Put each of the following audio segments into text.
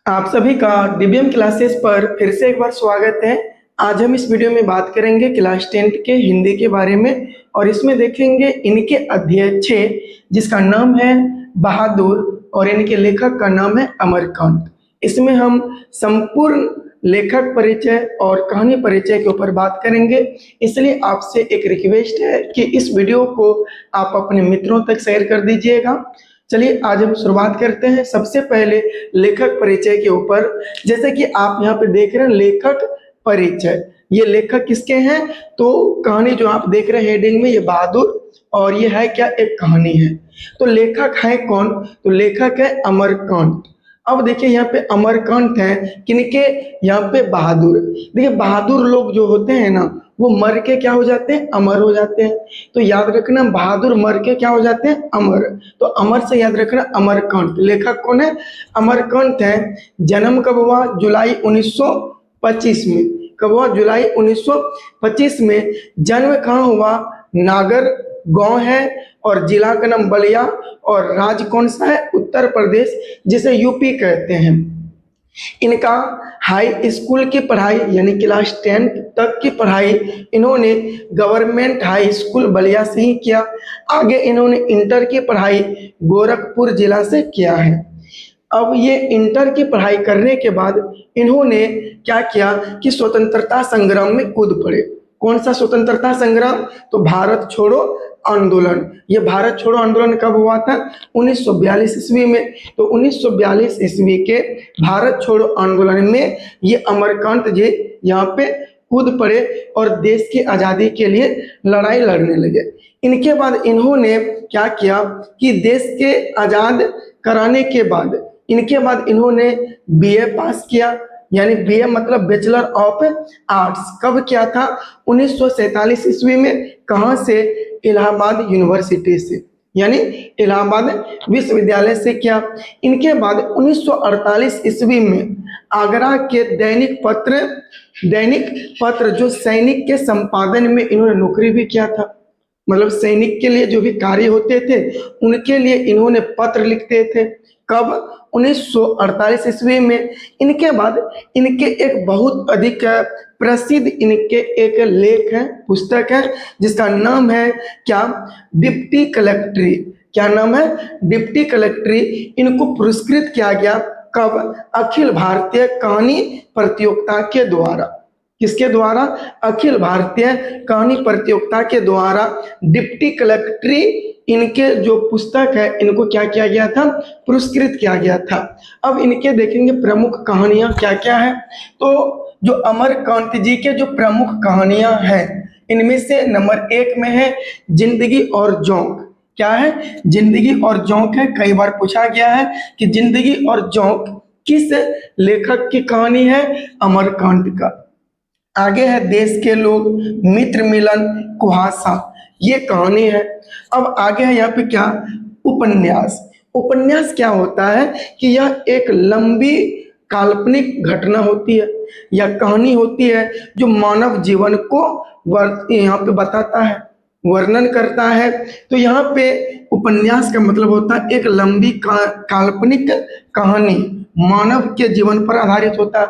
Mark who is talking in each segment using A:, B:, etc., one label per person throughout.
A: आप सभी का डीबीएम क्लासेस पर फिर से एक बार स्वागत है। आज हम इस वीडियो में बात करेंगे क्लास 10th के हिंदी के बारे में और इसमें देखेंगे इनके अध्याय 6 जिसका नाम है बहादुर और इनके लेखक का नाम है अमरकांत। इसमें हम संपूर्ण लेखक परिचय और कहानी परिचय के ऊपर बात करेंगे। इसलिए आपसे एक रिक्वेस्ट है कि इस वीडियो को आप अपने मित्रों तक शेयर कर दीजिएगा। चलिए आज हम शुरुआत करते हैं। सबसे पहले लेखक परिचय के ऊपर, जैसे कि आप यहाँ पे देख रहे हैं लेखक परिचय, ये लेखक किसके हैं? तो कहानी जो आप देख रहे हैं हेडिंग में, ये बहादुर और ये है क्या, एक कहानी है। तो लेखक है कौन? तो लेखक है अमरकांत। अब देखिए यहाँ पे अमरकांत है किनके? यहाँ पे बहादुर। देखिए बहादुर लोग जो होते हैं ना, वो मर के क्या हो जाते हैं? अमर हो जाते हैं। तो याद रखना, बहादुर मर के क्या हो जाते हैं? अमर। तो अमर से याद रखना अमरकांत। लेखक कौन है? अमरकांत है। जन्म कब हुआ? जुलाई 1925 में। कब हुआ? जुलाई 1925 में। जन्म कहाँ हुआ? नागर गांव है और जिला का नाम बलिया और राज्य कौन सा है? उत्तर प्रदेश, जिसे यूपी कहते हैं। इनका हाई स्कूल की पढ़ाई यानी क्लास 10 तक की पढ़ाई इन्होंने गवर्नमेंट हाई स्कूल बलिया से ही किया। आगे इन्होंने इंटर की पढ़ाई गोरखपुर जिला से किया है। अब ये इंटर की पढ़ाई करने के बाद इन्होंने क्या किया कि स्वतंत्रता संग्राम में कूद पड़े। कौन सा स्वतंत्रता संग्राम? तो भारत छोड़ो आंदोलन। ये भारत छोड़ो आंदोलन कब हुआ था? 1942 ईस्वी में। तो 1942 ईस्वी के भारत छोड़ो आंदोलन में ये अमरकांत जी यहाँ पे कूद पड़े और देश की आज़ादी के लिए लड़ाई लड़ने लगे। इनके बाद इन्होंने क्या किया कि देश के आज़ाद कराने के बाद इन्होंने बीए पास किया, यानी बीए मतलब बैचलर ऑफ आर्ट्स। कब किया था? 1947 ईस्वी में। कहाँ से? इलाहाबाद यूनिवर्सिटी से, यानी इलाहाबाद विश्वविद्यालय से किया। इनके बाद 1948 ईस्वी में आगरा के दैनिक पत्र जो सैनिक के संपादन में इन्होंने नौकरी भी किया था। मतलब सैनिक के लिए जो भी कार्य होते थे उनके लिए इन्होंने पत्र लिखते थे। कब? 1948 ईस्वी में। इनके बाद इनके एक बहुत अधिक प्रसिद्ध इनके एक लेख है, पुस्तक है, जिसका नाम है क्या? डिप्टी कलेक्ट्री। क्या नाम है? डिप्टी कलेक्ट्री। इनको पुरस्कृत किया गया कब? अखिल भारतीय कहानी प्रतियोगिता के द्वारा। किसके द्वारा? अखिल भारतीय कहानी प्रतियोगिता के द्वारा डिप्टी कलेक्ट्री इनके जो पुस्तक है इनको क्या किया गया था? पुरस्कृत किया गया था। अब इनके देखेंगे प्रमुख कहानियां क्या क्या है। तो जो अमरकांत जी के जो प्रमुख कहानियां हैं इनमें से नंबर 1 में है जिंदगी और जोंक। क्या है? जिंदगी और जोंक है। कई बार पूछा गया है कि जिंदगी और जोंक किस लेखक की कहानी है? अमरकांत का। आगे है देश के लोग, मित्र मिलन, कुहासा, ये कहानी है। अब आगे है यहाँ पे क्या? उपन्यास। उपन्यास क्या होता है कि यह एक लंबी काल्पनिक घटना होती है या कहानी होती है जो मानव जीवन को यहाँ पे बताता है, वर्णन करता है। तो यहाँ पे उपन्यास का मतलब होता है एक लंबी काल्पनिक कहानी, मानव के जीवन पर आधारित होता है।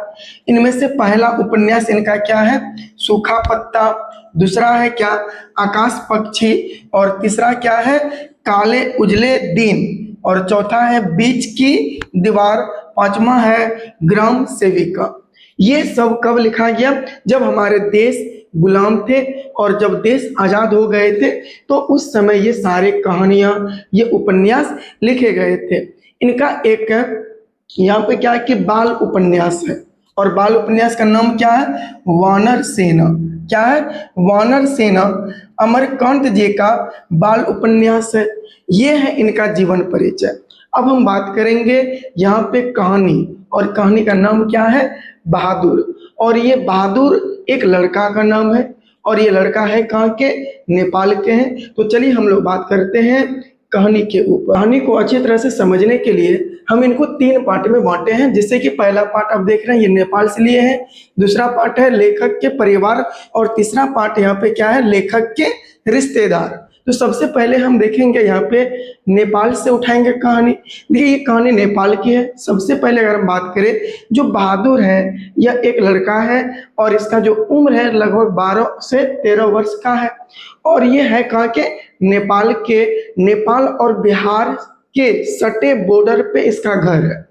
A: इनमें से पहला उपन्यास इनका क्या है? सूखा पत्ता। दूसरा है क्या? आकाश पक्षी। और तीसरा क्या है? काले उजले दिन। और चौथा है बीच की दीवार। पांचवा है ग्राम सेविका। ये सब कब लिखा गया? जब हमारे देश गुलाम थे और जब देश आजाद हो गए थे तो उस समय ये सारे कहानियां, ये उपन्यास लिखे गए थे। इनका एक यहाँ पे क्या है कि बाल उपन्यास है और बाल उपन्यास का नाम क्या है? वानर सेना। क्या है? वानर सेना अमरकांत जी का बाल उपन्यास है। ये है इनका जीवन परिचय। अब हम बात करेंगे यहाँ पे कहानी, और कहानी का नाम क्या है? बहादुर। और ये बहादुर एक लड़का का नाम है और ये लड़का है कहाँ के? नेपाल के हैं। तो चलिए हम लोग बात करते हैं कहानी के ऊपर। कहानी को अच्छी तरह से समझने के लिए हम इनको 3 पार्ट में बांटे हैं, जिससे कि पहला पार्ट आप देख रहे हैं ये नेपाल से लिए है, दूसरा पार्ट है लेखक के परिवार और तीसरा पार्ट यहाँ पे क्या है? लेखक के रिश्तेदार। तो सबसे पहले हम देखेंगे यहाँ पे नेपाल से उठाएंगे कहानी। देखिए ये कहानी नेपाल की है। सबसे पहले अगर हम बात करें, जो बहादुर है यह एक लड़का है और इसका जो उम्र है लगभग 12 से 13 वर्ष का है और ये है कहाँ के, नेपाल के। नेपाल और बिहार के सटे बॉर्डर पे इसका घर है।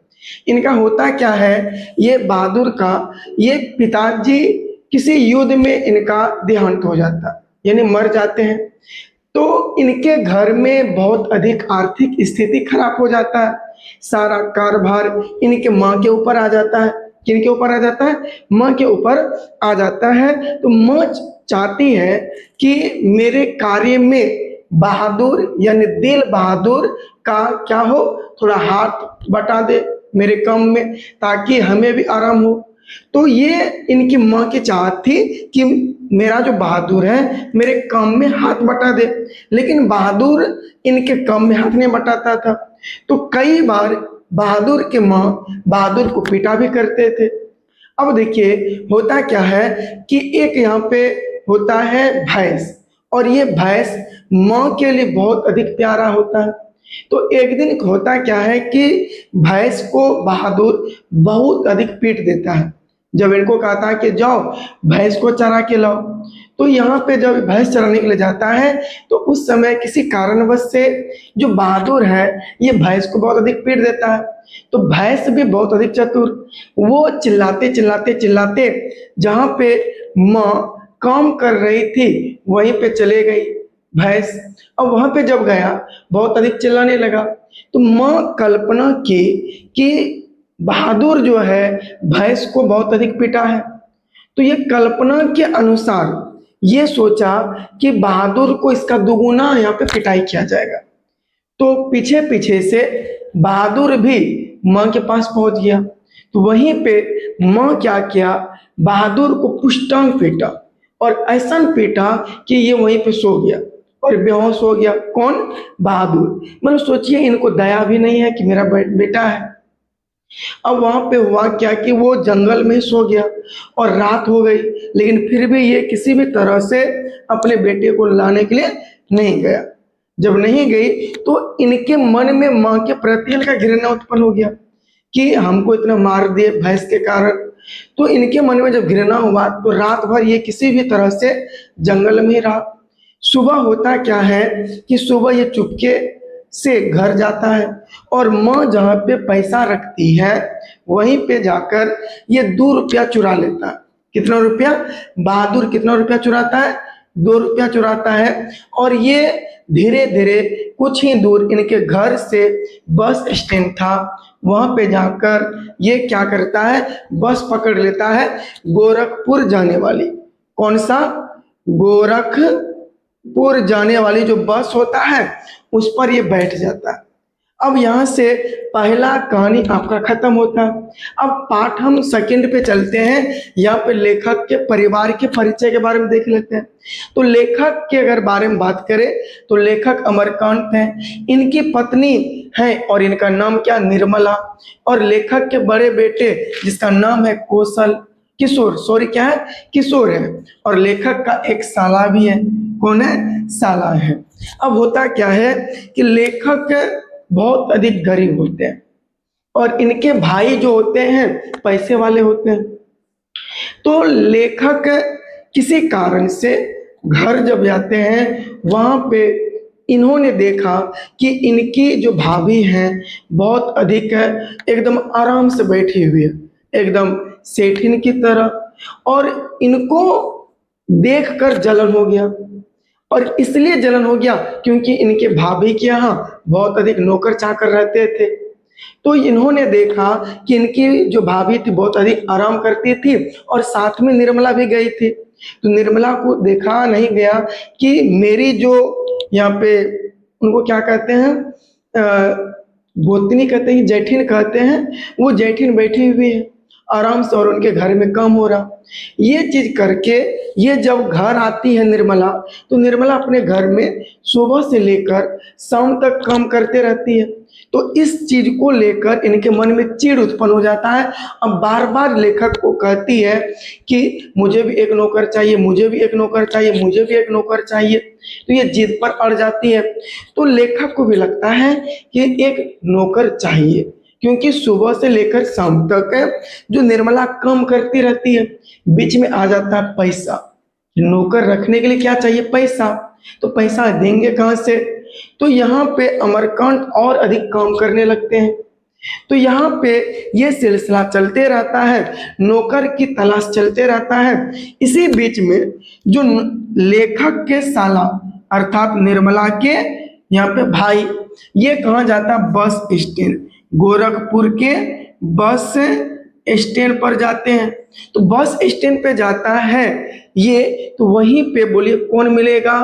A: इनका होता क्या है, ये बहादुर का ये पिताजी किसी युद्ध में इनका देहांत हो जाता है, यानी मर जाते हैं। तो इनके घर में बहुत अधिक आर्थिक स्थिति खराब हो जाता है। सारा कारभार इनके माँ के ऊपर आ जाता है। किनके ऊपर आ जाता है? माँ के ऊपर आ जाता है। तो माँ चाहती है कि मेरे कार्य में बहादुर यानी दिल बहादुर का क्या हो, थोड़ा हाथ बटा दे मेरे काम में, ताकि हमें भी आराम हो। तो ये इनकी माँ की चाहत थी कि मेरा जो बहादुर है मेरे काम में हाथ बटा दे, लेकिन बहादुर इनके काम में हाथ नहीं बटाता था। तो कई बार बहादुर के माँ बहादुर को पीटा भी करते थे। अब देखिए होता क्या है कि एक यहाँ पे होता है भैंस, और ये भैंस माँ के लिए बहुत अधिक प्यारा होता है। तो एक दिन होता क्या है कि भैंस को बहादुर बहुत अधिक पीट देता है। जब इनको कहता है कि जाओ भैंस को चरा के लाओ, तो यहाँ पे जब भैंस चराने के लिए जाता है तो उस समय किसी कारणवश से जो बहादुर है ये भैंस को बहुत अधिक पीट देता है। तो भैंस भी बहुत अधिक चतुर, वो चिल्लाते चिल्लाते चिल्लाते जहाँ पे माँ काम कर रही थी वहीं पे चले गई भैंस। अब वहां पे जब गया बहुत अधिक चिल्लाने लगा, तो माँ कल्पना की कि बहादुर जो है भैंस को बहुत अधिक पीटा है। तो ये कल्पना के अनुसार ये सोचा कि बहादुर को इसका दुगुना यहाँ पे पिटाई किया जाएगा। तो पीछे पीछे से बहादुर भी माँ के पास पहुंच गया। तो वहीं पे माँ क्या किया, बहादुर को पुष्टांग पीटा और ऐसा पीटा कि ये वहीं पे सो गया और बेहोश हो गया। कौन? बहादुर। मतलब सोचिए इनको दया भी नहीं है कि मेरा बेटा है। अब वहां पे हुआ क्या कि वो जंगल में सो गया और रात हो गई, लेकिन फिर भी ये किसी भी तरह से अपने बेटे को लाने के लिए नहीं गया। जब नहीं गई तो इनके मन में माँ के प्रति इनका घृणा उत्पन्न हो गया कि हमको इतना मार दिए भैंस के कारण। तो इनके मन में जब घृणा हुआ तो रात भर ये किसी भी तरह से जंगल में ही रहा। सुबह होता क्या है कि सुबह ये चुपके से घर जाता है और माँ जहाँ पे पैसा रखती है वहीं पे जाकर ये 2 रुपया चुरा लेता है। कितना रुपया? बहादुर कितना रुपया चुराता है? 2 रुपया चुराता है। और ये धीरे धीरे कुछ ही दूर इनके घर से बस स्टैंड था, वहां पे जाकर ये क्या करता है, बस पकड़ लेता है गोरखपुर जाने वाली। कौन सा? गोरखपुर जाने वाली जो बस होता है उस पर ये बैठ जाता है। अब यहाँ से पहला कहानी आपका खत्म होता। अब पाठ हम सेकंड पे चलते हैं। यहाँ पे लेखक के परिवार के परिचय के बारे में देख लेते हैं। तो लेखक के अगर बारे में बात करें तो लेखक अमरकांत हैं, इनकी पत्नी है और इनका नाम क्या? निर्मला। और लेखक के बड़े बेटे जिसका नाम है कौशल किशोर, सॉरी क्या है? किशोर है। और लेखक का एक साला भी है। कौन है? साला है। अब होता क्या है कि लेखक बहुत अधिक गरीब होते हैं और इनके भाई जो होते हैं पैसे वाले होते हैं। तो लेखक किसी कारण से घर जब जाते हैं वहां पे इन्होंने देखा कि इनकी जो भाभी हैं बहुत अधिक एकदम आराम से बैठी हुई है, एकदम सेठिन की तरह। और इनको देखकर जलन हो गया। और इसलिए जलन हो गया क्योंकि इनके भाभी के यहाँ बहुत अधिक नौकर चाकर रहते थे। तो इन्होंने देखा कि इनकी जो भाभी थी बहुत अधिक आराम करती थी और साथ में निर्मला भी गई थी। तो निर्मला को देखा नहीं गया कि मेरी जो यहाँ पे उनको क्या कहते हैं, गोतनी कहते हैं, जेठिन कहते हैं, वो जेठिन बैठी हुई है आराम से और उनके घर में काम हो रहा। ये चीज करके ये जब घर आती है निर्मला, तो निर्मला अपने घर में सुबह से लेकर शाम तक काम करते रहती है। तो इस चीज को लेकर इनके मन में चिढ़ उत्पन्न हो जाता है। अब बार बार लेखक को कहती है कि मुझे भी एक नौकर चाहिए, मुझे भी एक नौकर चाहिए, मुझे भी एक नौकर चाहिए। तो ये जिद पर अड़ जाती है। तो लेखक को भी लगता है कि एक नौकर चाहिए, क्योंकि सुबह से लेकर शाम तक जो निर्मला काम करती रहती है, बीच में आ जाता है पैसा। नौकर रखने के लिए क्या चाहिए? पैसा। तो पैसा देंगे कहाँ से? तो यहाँ पे अमरकांत और अधिक काम करने लगते हैं। तो यहाँ पे ये सिलसिला चलते रहता है, नौकर की तलाश चलते रहता है। इसी बीच में जो लेखक के साला अर्थात निर्मला के यहाँ पे भाई, ये कहाँ जाता है? बस स्टैंड, गोरखपुर के बस स्टैंड पर जाते हैं। तो बस स्टैंड पे जाता है ये, तो वहीं पे बोलिए कौन मिलेगा?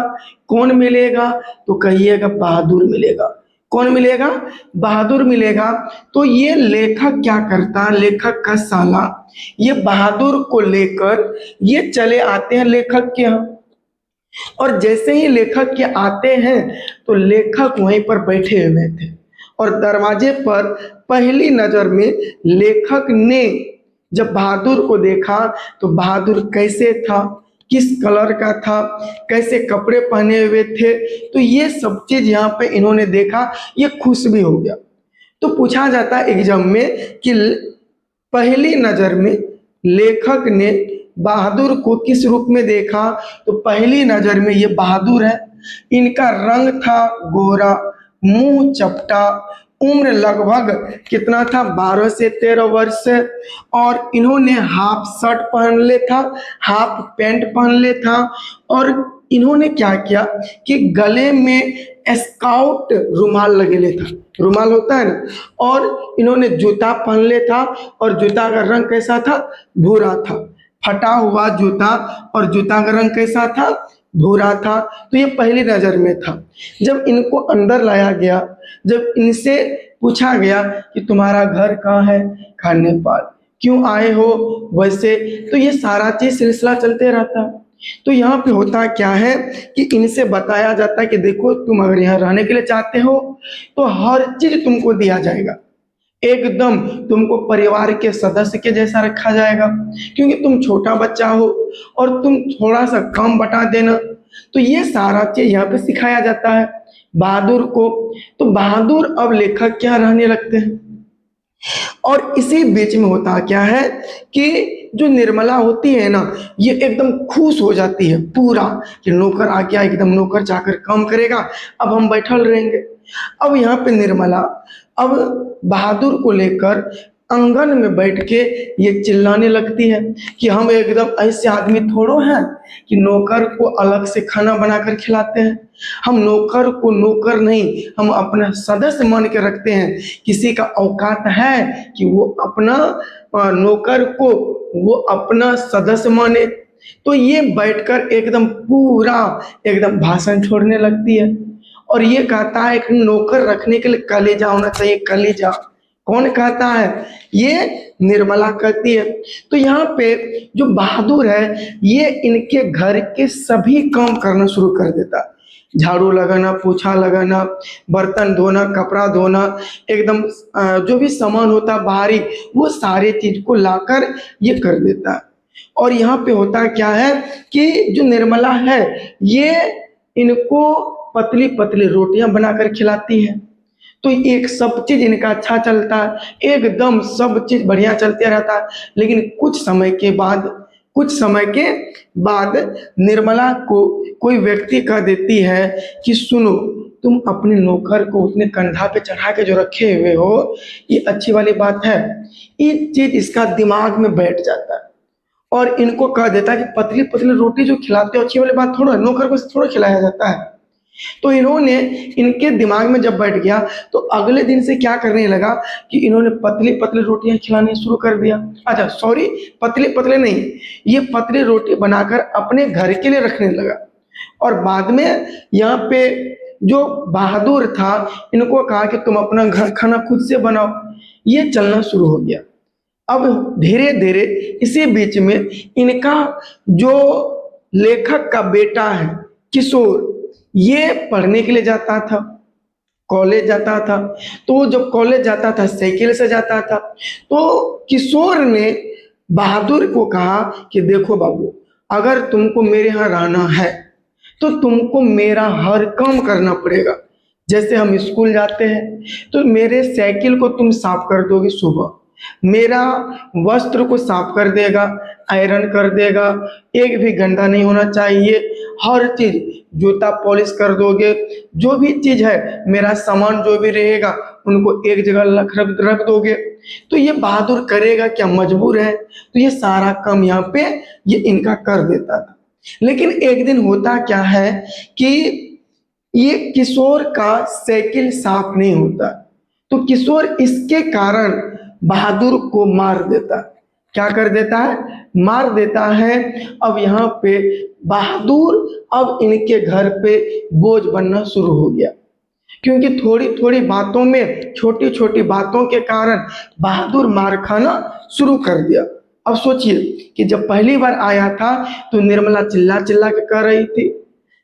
A: कौन मिलेगा? तो कहिएगा बहादुर मिलेगा। कौन मिलेगा? बहादुर मिलेगा। तो ये लेखक क्या करता है? लेखक का साला ये बहादुर को लेकर ये चले आते हैं लेखक के यहाँ। और जैसे ही लेखक के आते हैं तो लेखक वहीं पर बैठे हुए थे, और दरवाजे पर पहली नजर में लेखक ने जब बहादुर को देखा तो बहादुर कैसे था, किस कलर का था, कैसे कपड़े पहने हुए थे, तो ये सब चीज यहाँ पे इन्होंने देखा, ये खुश भी हो गया। तो पूछा जाता है एग्जाम में कि पहली नजर में लेखक ने बहादुर को किस रूप में देखा? तो पहली नजर में ये बहादुर है। इनका रंग था गोरा, मुंह चपटा, उम्र लगभग कितना था? 12 से 13 वर्ष। और इन्होंने हाफ शर्ट पहन ले था, हाफ पैंट पहन ले था। और इन्होंने क्या किया कि गले में स्काउट रुमाल लगे ले था, रुमाल होता है ना, और इन्होंने जूता पहन ले था। और जूता का रंग कैसा था? भूरा था, फटा हुआ जूता, और जूता का रंग कैसा था? भूरा था। तो ये पहली नजर में था। जब इनको अंदर लाया गया, जब इनसे पूछा गया कि तुम्हारा घर कहाँ है? कहा नेपाल। क्यों आए हो? वैसे। तो ये सारा चीज सिलसिला चलते रहता है। तो यहाँ पे होता क्या है कि इनसे बताया जाता है कि देखो तुम अगर यहाँ रहने के लिए चाहते हो तो हर चीज तुमको दिया जाएगा, एकदम तुमको परिवार के सदस्य के जैसा रखा जाएगा, क्योंकि तुम छोटा बच्चा हो और तुम थोड़ा सा काम बता देना। तो ये सारा चीज यहाँ पे सिखाया जाता है बहादुर को। तो बहादुर अब लेखक क्या रहने लगते हैं। और इसी बीच में होता क्या है कि जो निर्मला होती है ना, ये एकदम खुश हो जाती है पूरा कि नौकर आ गया, एकदम नौकर जाकर काम करेगा, अब हम बैठल रहेंगे। अब यहाँ पे निर्मला अब बहादुर को लेकर आंगन में बैठ के ये चिल्लाने लगती है कि हम एकदम ऐसे आदमी थोड़ो हैं कि नौकर को अलग से खाना बनाकर खिलाते हैं। हम नौकर को नौकर नहीं, हम अपना सदस्य मान के रखते हैं। किसी का औकात है कि वो अपना नौकर को वो अपना सदस्य माने। तो ये बैठकर एकदम पूरा एकदम भाषण छोड़ने लगती है, और ये कहता है कि नौकर रखने के लिए कलेजा होना चाहिए, कलेजा। कौन कहता है? ये निर्मला कहती है। तो यहाँ पे जो बहादुर है ये इनके घर के सभी काम करना शुरू कर देता है। झाड़ू लगाना, पोछा लगाना, बर्तन धोना, कपड़ा धोना, एकदम जो भी सामान होता बाहरी वो सारे चीज को लाकर ये कर देता है। और यहाँ पे होता क्या है कि जो निर्मला है ये इनको पतली पतली रोटियां बनाकर खिलाती है। तो एक सब चीज इनका अच्छा चलता है, एकदम सब चीज बढ़िया चलते रहता है। लेकिन कुछ समय के बाद निर्मला को कोई व्यक्ति कह देती है कि सुनो, तुम अपने नौकर को उतने कंधा पे चढ़ा के जो रखे हुए हो, ये अच्छी वाली बात है। ये चीज इसका दिमाग में बैठ जाता है और इनको कह देता है कि पतली पतली रोटी जो खिलाते हो अच्छी वाली बात थोड़ा, नौकर को थोड़ा खिलाया जाता है। तो इन्होंने इनके दिमाग में जब बैठ गया तो अगले दिन से क्या करने लगा कि इन्होंने पतली पतली रोटियां खिलाने शुरू कर दिया। अच्छा सॉरी, पतले पतले नहीं, ये पतली रोटी बनाकर अपने घर के लिए रखने लगा। और बाद में यहाँ पे जो बहादुर था इनको कहा कि तुम अपना घर खाना खुद से बनाओ। ये चलना शुरू हो गया। अब धीरे धीरे इसी बीच में इनका जो लेखक का बेटा है किशोर, ये पढ़ने के लिए जाता था, कॉलेज जाता था। तो जब कॉलेज जाता था साइकिल से जाता था। तो किशोर ने बहादुर को कहा कि देखो बाबू, अगर तुमको मेरे यहाँ रहना है तो तुमको मेरा हर काम करना पड़ेगा। जैसे हम स्कूल जाते हैं तो मेरे साइकिल को तुम साफ कर दोगे सुबह, मेरा वस्त्र को साफ कर देगा, आयरन कर देगा, एक भी गंदा नहीं होना चाहिए, हर चीज, जूता पॉलिश कर दोगे, जो भी चीज है, मेरा सामान जो भी रहेगा उनको एक जगह रख दोगे। तो ये बहादुर करेगा क्या, मजबूर है, तो ये सारा काम यहाँ पे ये इनका कर देता था। लेकिन एक दिन होता क्या है कि ये किशोर का साइकिल साफ नहीं होता, तो किशोर इसके कारण बहादुर को मार देता। क्या कर देता है, मार देता है। अब यहाँ पे बहादुर अब इनके घर पे बोझ बनना शुरू हो गया, क्योंकि थोड़ी थोड़ी बातों में, छोटी छोटी बातों के कारण बहादुर मार खाना शुरू कर दिया। अब सोचिए कि जब पहली बार आया था तो निर्मला चिल्ला चिल्ला के कह रही थी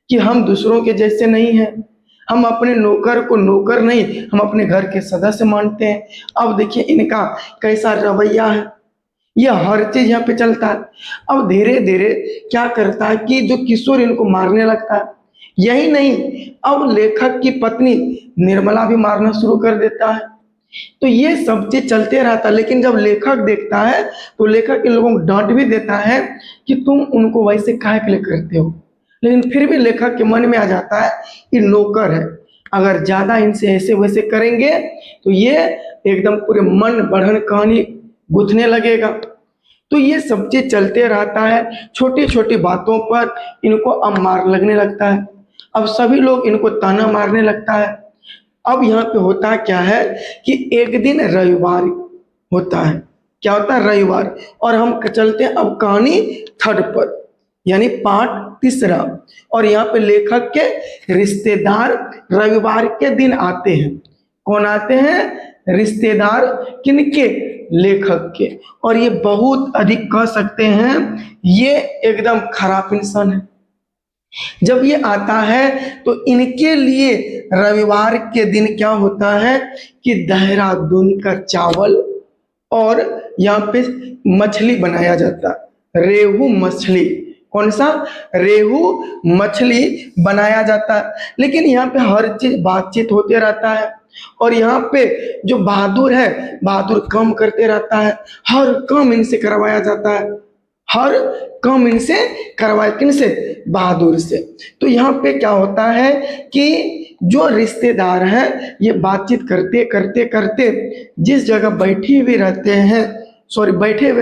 A: कि हम दूसरों के जैसे नहीं हैं, हम अपने नौकर को नौकर नहीं, हम अपने घर के सदस्य मानते हैं। अब देखिए इनका कैसा रवैया है, ये हर चीज यहाँ पे चलता है। अब धीरे धीरे क्या करता है कि जो किशोर इनको मारने लगता है, यही नहीं, अब लेखक की पत्नी निर्मला भी मारना शुरू कर देता है। तो ये सब चीज चलते रहता है। लेकिन जब लेखक देखता है तो लेखक इन लोगों को डांट भी देता है कि तुम उनको वैसे काहे के लिए करते हो। लेकिन फिर भी लेखक के मन में आ जाता है कि नौकर है, अगर ज्यादा इनसे ऐसे वैसे करेंगे तो ये एकदम पूरे मन बढ़न कहानी गुथने लगेगा। तो ये सब चीज चलते रहता है। छोटी छोटी बातों पर इनको अब मार लगने लगता है। अब सभी लोग इनको ताना मारने लगता है। अब यहाँ पे होता क्या है कि एक दिन रविवार होता है। क्या होता है, रविवार। और हम चलते हैं अब कहानी थर्ड पर, यानी पार्ट तीसरा। और यहाँ पे लेखक के रिश्तेदार रविवार के दिन आते हैं। कौन आते हैं, रिश्तेदार, किनके, लेखक के। और ये बहुत अधिक कह सकते हैं, ये एकदम खराब इंसान है। जब ये आता है तो इनके लिए रविवार के दिन क्या होता है कि देहरादून का चावल और यहाँ पे मछली बनाया जाता है, रेहू मछली। कौन सा, रेहू मछली बनाया जाता है। लेकिन यहाँ पे हर चीज बातचीत होते रहता है। और यहाँ पे जो बहादुर है, बहादुर काम करते रहता है, हर काम इनसे करवाया जाता है, हर काम इनसे करवाए, किनसे, बहादुर से। तो यहाँ पे क्या होता है कि जो रिश्तेदार हैं ये बातचीत करते करते करते जिस जगह बैठे हुए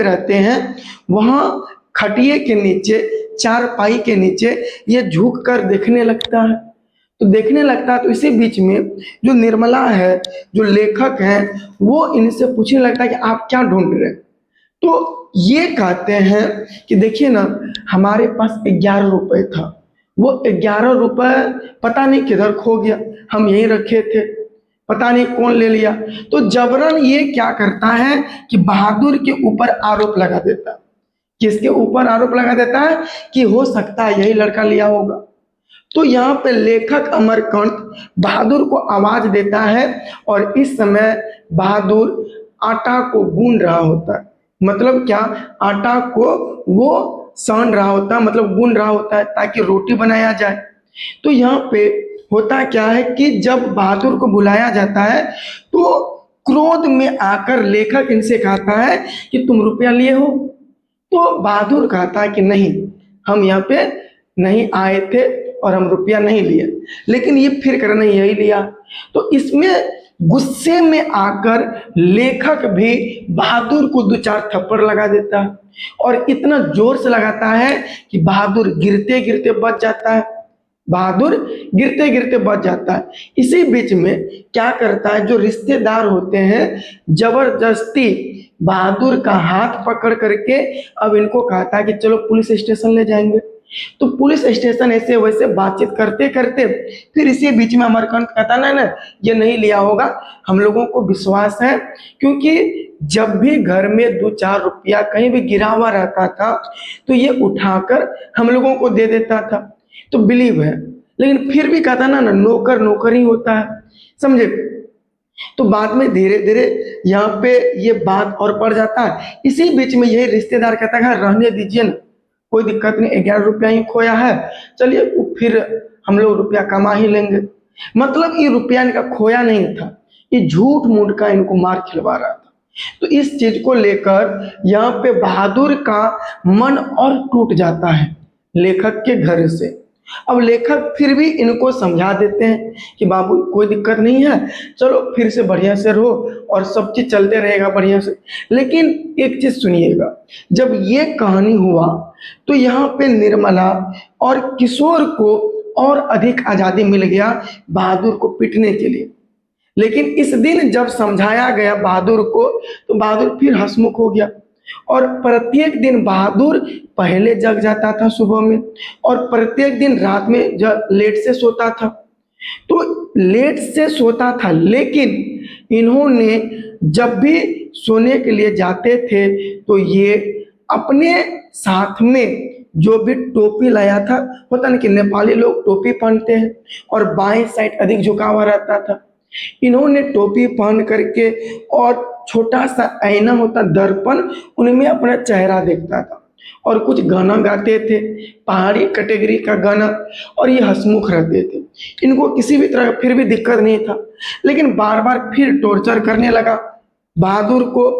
A: रहते हैं वहाँ खटिए के नीचे, चारपाई के नीचे ये झुक कर देखने लगता है। तो इसी बीच में जो निर्मला है, जो लेखक है, वो इनसे पूछने लगता है कि आप क्या ढूंढ रहे हैं। तो ये कहते हैं कि देखिए ना, हमारे पास 11 रुपए था, वो 11 रुपए पता नहीं किधर खो गया, हम यहीं रखे थे, पता नहीं कौन ले लिया। तो जबरन ये क्या करता है कि बहादुर के ऊपर आरोप लगा देता है। किसके ऊपर आरोप लगा देता है कि हो सकता है यही लड़का लिया होगा। तो यहाँ पे लेखक अमरकांत बहादुर को आवाज देता है और इस समय बहादुर आटा को गूंद रहा होता है। मतलब क्या, आटा को वो सान रहा होता है, मतलब गूंद रहा होता है ताकि रोटी बनाया जाए। तो यहाँ पे होता क्या है कि जब बहादुर को बुलाया जाता है तो क्रोध में आकर लेखक इनसे कहता है कि तुम रुपया लिए हो। तो बहादुर कहता है कि नहीं, हम यहाँ पे नहीं आए थे और हम रुपया नहीं लिए, लेकिन ये फिर कर नहीं यही लिया। तो इसमें गुस्से में आकर लेखक भी बहादुर को 2-4 थप्पड़ लगा देता है और इतना जोर से लगाता है कि बहादुर गिरते गिरते बच जाता है। इसी बीच में क्या करता है, जो रिश्तेदार होते हैं जबरदस्ती बहादुर का हाथ पकड़ करके अब इनको कहता है कि चलो पुलिस स्टेशन ले जाएंगे। तो पुलिस स्टेशन ऐसे वैसे बातचीत करते करते फिर इसी बीच में अमरकांत कहता ना, ये नहीं लिया होगा, हम लोगों को विश्वास है, क्योंकि जब भी घर में 2-4 रुपया कहीं भी गिरा हुआ रहता था, तो ये उठाकर हम लोगों को दे देता था। तो बिलीव है, लेकिन फिर भी कहता ना नौकर नौकर ही होता है, समझे। तो बाद में धीरे धीरे यहाँ पे ये बात और बढ़ जाता है। इसी बीच में यही रिश्तेदार कहता है रहने दीजिए ना, कोई दिक्कत नहीं, 11 रुपया ही खोया है, चलिए फिर हम लोग रुपया कमा ही लेंगे। मतलब ये रुपया इनका खोया नहीं था, ये झूठ मूठ का इनको मार खिलवा रहा था। तो इस चीज को लेकर यहाँ पे बहादुर का मन और टूट जाता है लेखक के घर से। अब लेखक फिर भी इनको समझा देते हैं कि बाबू कोई दिक्कत नहीं है, चलो फिर से बढ़िया से रहो और सब चीज चलते रहेगा बढ़िया से। लेकिन एक चीज सुनिएगा, जब ये कहानी हुआ तो यहाँ पे निर्मला और किशोर को और अधिक आजादी मिल गया बहादुर को पीटने के लिए। लेकिन इस दिन जब समझाया गया बहादुर को, तो बहादुर फिर हंसमुख हो गया और प्रत्येक दिन बहादुर पहले जग जाता था सुबह में, और प्रत्येक दिन रात में जब लेट से सोता था। तो लेट से सोता था, लेकिन इन्होंने जब भी सोने के लिए जाते थे तो ये अपने साथ में जो भी टोपी लाया था, पता नहीं कि नेपाली लोग टोपी पहनते हैं और बाएं साइड अधिक झुका हुआ रहता था, इन्होंने टोपी पहन करके और छोटा सा आईना होता दर्पण, उनमें अपना चेहरा देखता था और कुछ गाना गाते थे, पहाड़ी कैटेगरी का गाना, और ये हंसमुख रहते थे। इनको किसी भी तरह का फिर भी दिक्कत नहीं था, लेकिन बार बार फिर टॉर्चर करने लगा बहादुर को।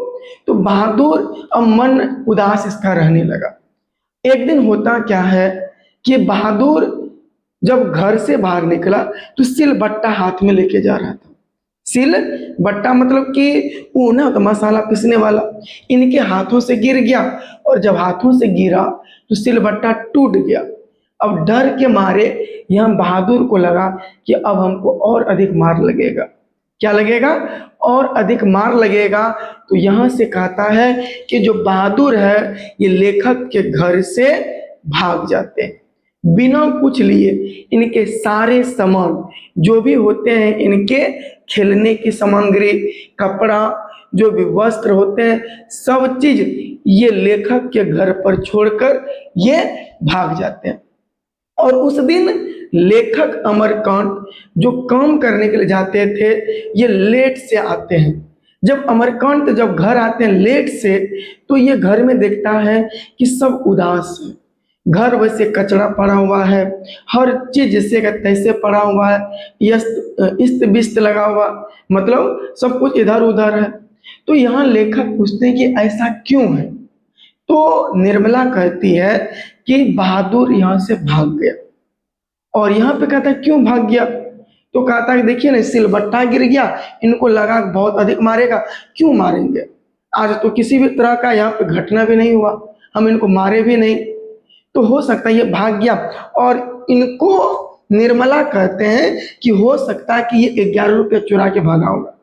A: तो बहादुर अब मन उदास इसका रहने लगा। एक दिन होता क्या है कि बहादुर जब घर से बाहर निकला तो सिल बट्टा हाथ में लेके जा रहा था। सिल बट्टा मतलब कि वो ना तो मसाला पीसने वाला, इनके हाथों से गिर गया, और जब हाथों से गिरा तो सिल बट्टा टूट गया। अब डर के मारे यहाँ बहादुर को लगा कि अब हमको और अधिक मार लगेगा। क्या लगेगा? और अधिक मार लगेगा। तो यहाँ से कहता है कि जो बहादुर है ये लेखक के घर से भाग जाते हैं बिना कुछ लिए। इनके सारे सामान जो भी होते हैं, इनके खेलने की सामग्री, कपड़ा, जो भी वस्त्र होते हैं, सब चीज ये लेखक के घर पर छोड़कर ये भाग जाते हैं। और उस दिन लेखक अमरकांत जो काम करने के लिए जाते थे, ये लेट से आते हैं। जब अमरकांत जब घर आते हैं लेट से, तो ये घर में देखता है कि सब उदास है। घर वैसे कचरा पड़ा हुआ है, हर चीज जैसे का तैसे पड़ा हुआ है, इस्त बिस्त लगा हुआ, मतलब सब कुछ इधर उधर है। तो यहाँ लेखक पूछते हैं कि ऐसा क्यों है। तो निर्मला कहती है कि बहादुर यहाँ से भाग गया। और यहाँ पे कहता है क्यों भाग गया, तो कहता है देखिए ना सिलबट्टा गिर गया, इनको लगा बहुत अधिक मारेगा, क्यों मारेंगे, आज तो किसी भी तरह का यहाँ पे घटना भी नहीं हुआ, हम इनको मारे भी नहीं, तो हो सकता है ये भाग गया। और इनको निर्मला कहते हैं कि हो सकता है कि ये 11 रुपये चुरा के भागा होगा।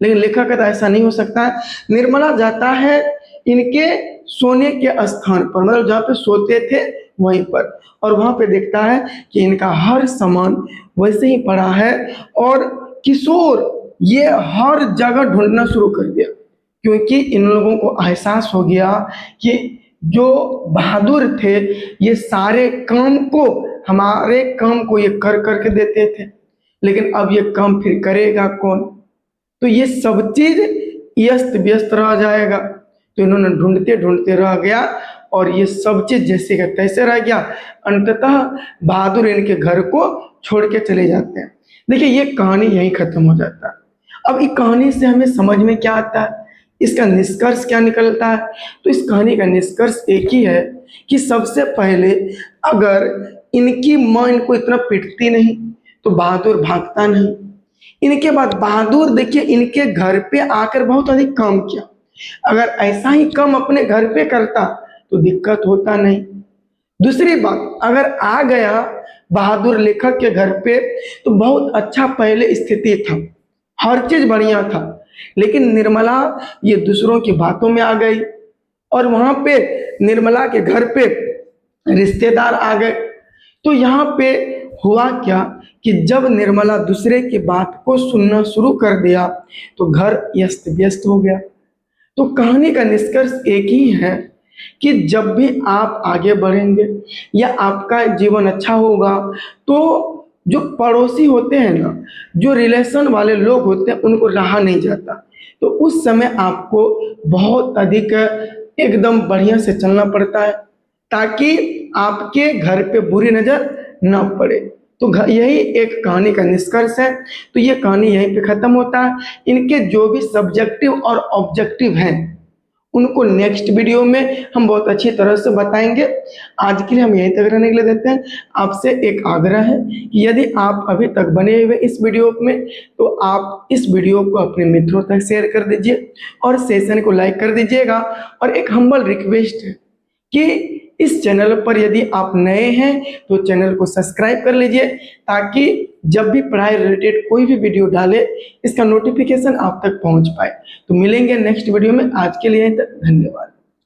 A: लेकिन लेखक कहता है ऐसा नहीं हो सकता है। निर्मला जाता है इनके सोने के स्थान पर, मतलब जहाँ पे सोते थे वहीं पर, और वहां पे देखता है कि इनका हर सामान वैसे ही पड़ा है। और किशोर ये हर जगह ढूंढना शुरू कर दिया, क्योंकि इन लोगों को एहसास हो गया कि जो बहादुर थे ये सारे काम को, हमारे काम को ये कर करके देते थे, लेकिन अब ये काम फिर करेगा कौन, तो ये सब चीज व्यस्त व्यस्त रह जाएगा। तो इन्होंने ढूंढते ढूंढते रह गया और ये सब चीज जैसे का तैसे रह गया। अंततः बहादुर इनके घर को छोड़ के चले जाते हैं। देखिए ये कहानी यहीं खत्म हो जाता है। अब इस कहानी से हमें समझ में क्या आता है, इसका निष्कर्ष क्या निकलता है। तो इस कहानी का निष्कर्ष एक ही है कि सबसे पहले अगर इनकी माँ इनको इतना पीटती नहीं तो बहादुर भागता नहीं। इनके बाद बहादुर देखिए इनके घर पे आकर बहुत अधिक काम किया, अगर ऐसा ही काम अपने घर पे करता तो दिक्कत होता नहीं। दूसरी बात, अगर आ गया बहादुर लेखक के घर पे तो बहुत अच्छा पहले स्थिति था, हर चीज बढ़िया था, लेकिन निर्मला ये दूसरों की बातों में आ गई और वहां पे निर्मला के घर पे रिश्तेदार आ गए। तो यहाँ पे हुआ क्या कि जब निर्मला दूसरे की बात को सुनना शुरू कर दिया तो घर व्यस्त व्यस्त हो गया। तो कहानी का निष्कर्ष एक ही है कि जब भी आप आगे बढ़ेंगे या आपका जीवन अच्छा होगा, तो जो पड़ोसी होते हैं ना, जो रिलेशन वाले लोग होते हैं, उनको रहा नहीं जाता। तो उस समय आपको बहुत अधिक एकदम बढ़िया से चलना पड़ता है, ताकि आपके घर पे बुरी नज़र ना पड़े। तो यही एक कहानी का निष्कर्ष है। तो ये कहानी यहीं पे ख़त्म होता है। इनके जो भी सब्जेक्टिव और ऑब्जेक्टिव हैं, उनको नेक्स्ट वीडियो में हम बहुत अच्छी तरह से बताएंगे। आज के लिए हम यहीं तक रहने के लिए देते हैं। आपसे एक आग्रह है कि यदि आप अभी तक बने हुए इस वीडियो में, तो आप इस वीडियो को अपने मित्रों तक शेयर कर दीजिए और सेशन को लाइक कर दीजिएगा। और एक हम्बल रिक्वेस्ट है कि इस चैनल पर यदि आप नए हैं तो चैनल को सब्सक्राइब कर लीजिए, ताकि जब भी पढ़ाई रिलेटेड कोई भी वीडियो डाले, इसका नोटिफिकेशन आप तक पहुंच पाए। तो मिलेंगे नेक्स्ट वीडियो में। आज के लिए धन्यवाद।